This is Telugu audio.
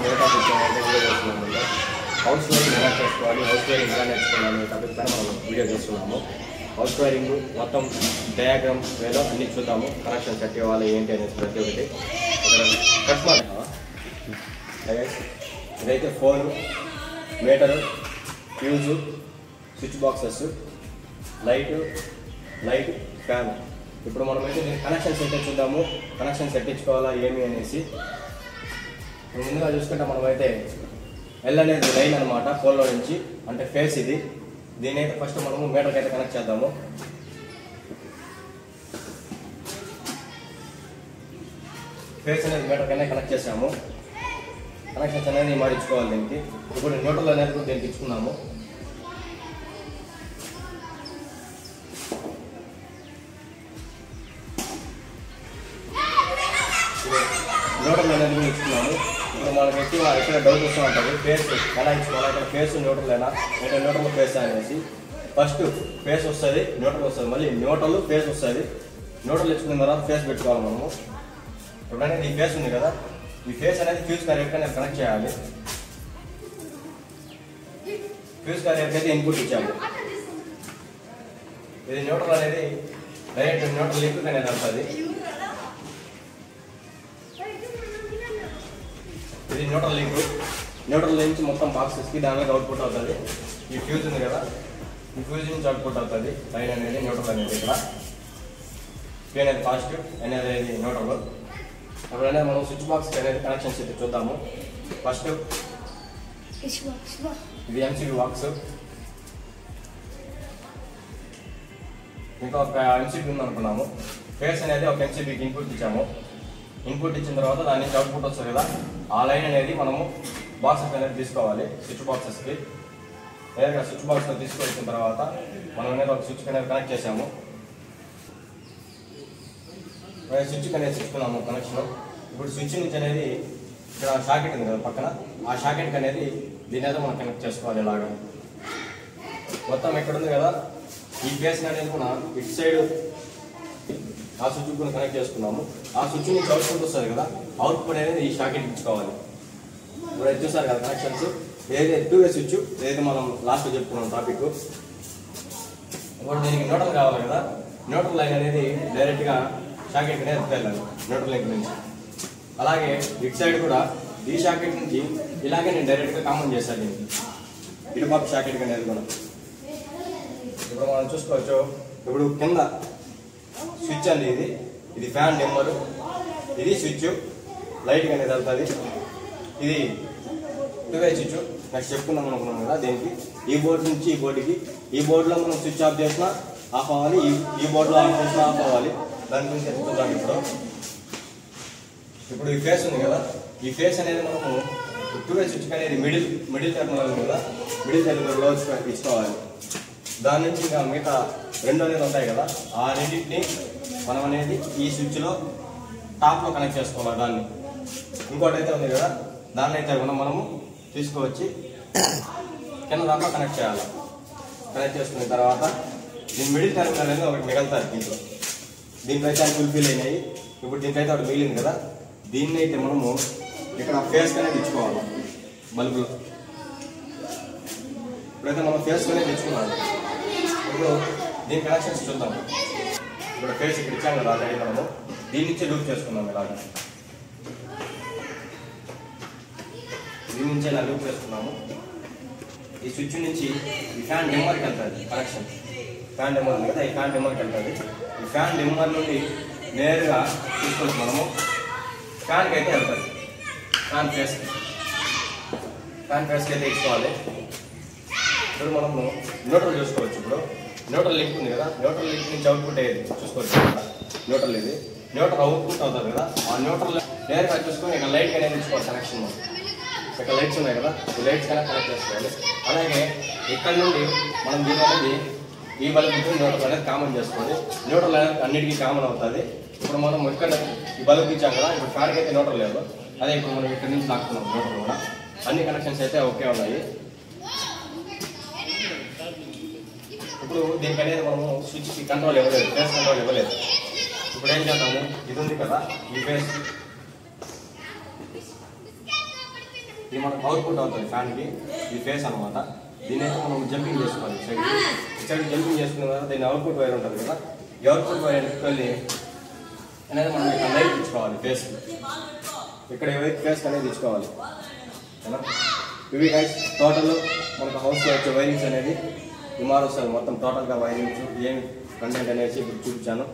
ఏ టాపిక్ వీడియో చేస్తున్నాము. హౌస్ వైరింగ్ ఎలా చేసుకోవాలి, హౌస్ వైరింగ్ ఎలా నేర్చుకోవాలి టాపిక్ పైన మనం వీడియో చేస్తున్నాము. హౌస్ వైరింగ్ మొత్తం డయాగ్రామ్ వేలో అన్ని చూద్దాము. కనెక్షన్ సెట్ ఇవ్వాలి ఏంటి అనేది ప్రతి ఒక్కటి ఇదైతే phone, meter, fuse, switch boxes, light, fan. ఇప్పుడు మనమైతే కనెక్షన్ సెట్ చూద్దాము. కనెక్షన్ సెట్ ఇచ్చుకోవాలా ఏమి అనేసి ముందుగా చూసుకుంటే మనమైతే ఎల్ అనేది లైన్ అనమాట. పోల్లో నుంచి అంటే ఫేస్ ఇది. దీని అయితే ఫస్ట్ మనము మీటర్కి అయితే కనెక్ట్ చేద్దాము. ఫేస్ అనేది మీటర్కైనా కనెక్ట్ చేసాము. కనెక్షన్స్ అనేది మారించుకోవాలి దీనికి. ఇప్పుడు న్యూట్రల్ అనేది కూడా దీనికి ఇచ్చుకున్నాము. న్యూట్రల్ అనేది కూడా ఇచ్చుకున్నాము. ఇప్పుడు మనకి ఎక్కువ ఇక్కడ డౌట్ వస్తూ ఉంటుంది, ఫేస్ ఎలా ఇచ్చుకోవాలి, ఇక్కడ ఫేస్ న్యూట్రల్ అయినా అంటే న్యూట్రల్ ఫేస్ అనేసి. ఫస్ట్ ఫేస్ వస్తుంది, న్యూట్రల్ వస్తుంది, మళ్ళీ న్యూట్రల్ ఫేస్ వస్తుంది. న్యూట్రల్ ఇచ్చుకున్న తర్వాత ఫేస్ పెట్టుకోవాలి మనము. ఇప్పుడు అనేది ఈ ఫేస్ ఉంది కదా, ఈ ఫేస్ అనేది ఫ్యూజ్ క్యారియర్కి అనేది కనెక్ట్ చేయాలి. ఫ్యూజ్ క్యారియర్కి అయితే ఇన్పుట్ ఇచ్చాము. ఇది న్యూట్రల్ అనేది డైరెక్ట్ న్యూట్రల్ లింక్ అనేది వస్తుంది. ఇది న్యూట్రల్ లింక్. న్యూట్రల్ నుంచి మొత్తం బాక్సెస్కి దాని మీద అవుట్పుట్ అవుతుంది. ఈ ఫ్యూజ్ ఉంది కదా, ఈ ఫ్యూజ్ నుంచి అవుట్పుట్ అవుతుంది. లైన్ అనేది న్యూట్రల్ అనేది ఇక్కడ. పి అనేది పాజిటివ్, అనేది న్యూట్రల్. అప్పుడు అనేది మనం స్విచ్ బాక్స్ అనేది కనెక్షన్స్ అయితే చూద్దాము. ఫస్ట్ ఇది ఎంసీబీ బాక్స్. ఇంకా ఒక ఎంసీబీ ఉంది అనుకున్నాము. ఫేస్ అనేది ఒక ఎంసీబీకి ఇన్పుట్ ఇచ్చాము. ఇన్పుట్ ఇచ్చిన తర్వాత దాని నుంచి అవుట్పుట్ వస్తుంది కదా, ఆ లైన్ అనేది మనము బాక్సెస్ అనేది తీసుకోవాలి. స్విచ్ బాక్సెస్కి నేరుగా స్విచ్ బాక్స్లో తీసుకొచ్చిన తర్వాత మనం అనేది ఒక స్విచ్ అనేది కనెక్ట్ చేసాము. స్విచ్ అనేది తీసుకున్నాము కనెక్షన్. ఇప్పుడు స్విచ్ నుంచి అనేది ఇక్కడ షాకెట్ ఉంది కదా పక్కన, ఆ షాకెట్కి అనేది దీని అయితే మనం కనెక్ట్ చేసుకోవాలి. ఇలాగా మొత్తం ఎక్కడ ఉంది కదా, ఈ ఫేస్ అనేది కూడా ఇటు సైడ్ ఆ స్విచ్ కూడా కనెక్ట్ చేసుకున్నాము. ఆ స్విచ్ నుంచి అవుట్పుట్ వస్తుంది కదా, అవుట్పుట్ అనేది ఈ షాకెట్ ఇచ్చుకోవాలి. ఇప్పుడు అయితే చూసారు కదా కనెక్షన్స్. ఏదైతే 2-వే స్విచ్, ఏదైతే మనం లాస్ట్లో చెప్పుకున్నాం టాపిక్. ఇప్పుడు దీనికి న్యూట్రల్ కావాలి కదా, న్యూట్రల్ లైన్ అనేది డైరెక్ట్గా షాకెట్ అనేది వెళ్ళాలి న్యూట్రల్ లైన్ నుంచి. అలాగే ఇటు సైడ్ కూడా ఈ షాకెట్ నుంచి ఇలాగే నేను డైరెక్ట్గా కామన్ చేశాను దీనికి, ఇటుపక్క షాకెట్ అనేది కూడా. ఇప్పుడు మనం చూసుకోవచ్చు. ఇప్పుడు కింద స్విచ్ అండి, ఇది ఫ్యాన్ నెంబరు, ఇది స్విచ్ లైట్ అనేది వెళ్తుంది. ఇది 2-వే స్విచ్ నెక్స్ట్ చెప్పుకున్నాం అనుకున్నాం కదా. దీనికి ఈ బోర్డు నుంచి ఈ బోర్డుకి, ఈ బోర్డులో మనం స్విచ్ ఆఫ్ చేసినా ఆఫ్ అవ్వాలి, ఈ బోర్డులో ఆఫ్ చేసినా ఆఫ్ అవ్వాలి. దాని గురించి చెప్తున్నాం ఇప్పుడు ఈ ఫేస్ ఉంది కదా, ఈ ఫేస్ అనేది మనము 2-వే స్విచ్ అనేది మిడిల్ టెర్మినల్ ఉంది కదా, మిడిల్ టెర్మినల్లో ఇచ్చుకోవాలి. దాని నుంచి ఇంకా మిగతా 2 అనేది ఉంటాయి కదా, ఆ రెండింటిని మనం అనేది ఈ స్విచ్లో టాప్లో కనెక్ట్ చేసుకోవాలి. దాన్ని ఇంకోటి అయితే ఉంది కదా, దాన్ని అయితే మనము తీసుకువచ్చి కింద దాంట్లో కనెక్ట్ చేయాలి. కనెక్ట్ చేసుకున్న తర్వాత దీని మిడిల్ టెర్మినల్ అనేది ఒకటి మిగులుతుంది దీంట్లో అయితే అవి ఫుల్ఫిల్ అయినాయి. ఇప్పుడు దీనికైతే ఒకటి మిగిలింది కదా, దీన్ని అయితే మనము ఇక్కడ ఫేస్ అనేది ఇచ్చుకోవాలి బల్బులో. ఇప్పుడైతే మనం ఫేస్ అనేది తెచ్చుకున్నాము. ఇప్పుడు దీని కనెక్షన్స్ చూద్దాం. ఇప్పుడు ఫేస్ ఇక్కడ ఇచ్చాం కదా ఆల్రెడీ, మనము దీని నుంచి లూప్ చేసుకున్నాం. ఇలాగా దీని నుంచి ఇలా లూప్ చేసుకున్నాము. ఈ స్విచ్ నుంచి ఈ ఫ్యాన్ డిమ్మర్కి వెళ్తుంది కనెక్షన్. ఫ్యాన్ డిమ్మర్ ఉంది కదా, ఈ ఫ్యాన్ డిమ్మర్కి వెళ్తుంది. ఈ ఫ్యాన్ డిమ్మర్ నుండి నేరుగా తీసుకొచ్చి మనము ఫ్యాన్కి అయితే వెళ్తుంది. ఫ్యాన్ ఫేస్కి అయితే ఇచ్చుకోవాలి. ఇప్పుడు మనము న్యూట్రల్ చూసుకోవచ్చు. ఇప్పుడు న్యూట్రల్ లింక్ ఉంది కదా, న్యూట్రల్ లింక్ నుంచి అవుట్పుట్ అయ్యేది చూసుకోవచ్చు. న్యూట్రల్ ఇది న్యూట్రల్ అవుట్పుట్ అవుతుంది కదా, ఆ న్యూట్రల్ నేరుగా చూసుకొని ఇక్కడ లైట్ అనేది ఇచ్చుకోవాలి కనెక్షన్. ఇక్కడ లైట్స్ ఉన్నాయి కదా, ఈ లైట్స్ కనెక్ట్ చేసుకోవాలి. అలాగే ఇక్కడ నుండి మనం దీని అనేది ఈ బల్బ్ న్యూట్రల్ అనేది కామన్ చేసుకోవాలి. న్యూట్రల్ అనేది అన్నిటికీ కామన్ అవుతుంది. ఇప్పుడు మనం ఇక్కడ ఈ బల్బ్ ఇచ్చాం కదా, ఇప్పుడు ఫ్యాన్కి అయితే న్యూట్రల్ లేదు. అదే ఇప్పుడు మనం ఇక్కడ నుంచి లాక్కున్నాం న్యూట్రల్ కూడా. అన్ని కనెక్షన్స్ అయితే ఓకే ఉన్నాయి. ఇప్పుడు దీనికి అనేది మనము స్విచ్కి కంట్రోల్ ఇవ్వలేదు, ఫేస్ కంట్రోల్ ఇవ్వలేదు. ఇప్పుడు ఏం చేద్దాము, ఇది ఉంది కదా ఈ ఫేస్, ఇది మనకు అవుట్పుట్ అవుతుంది ఫ్యాన్కి. ఇది ఫేస్ అనమాట. దీని అయితే మనం జంపింగ్ చేసుకోవాలి. సైడ్ జంపింగ్ చేసుకున్న తర్వాత దీని అవుట్పుట్ వైర్ ఉంటుంది కదా, ఈ అవుట్పుట్ వైర్ వెళ్ళి అనేది మనం ఇక్కడ లైట్ ఇచ్చుకోవాలి ఫేస్కి. ఇక్కడ ఏవైతే ఫేస్కి అనేది ఇచ్చుకోవాలి. ఇవి గైస్ టోటల్ మనకు హౌస్లో వచ్చే వైరింగ్స్ అనేది ఇమారు వస్తుంది. మొత్తం టోటల్గా వైరింగ్స్ ఏమి కంటెంట్ అనేసి ఇప్పుడు చూపించాను.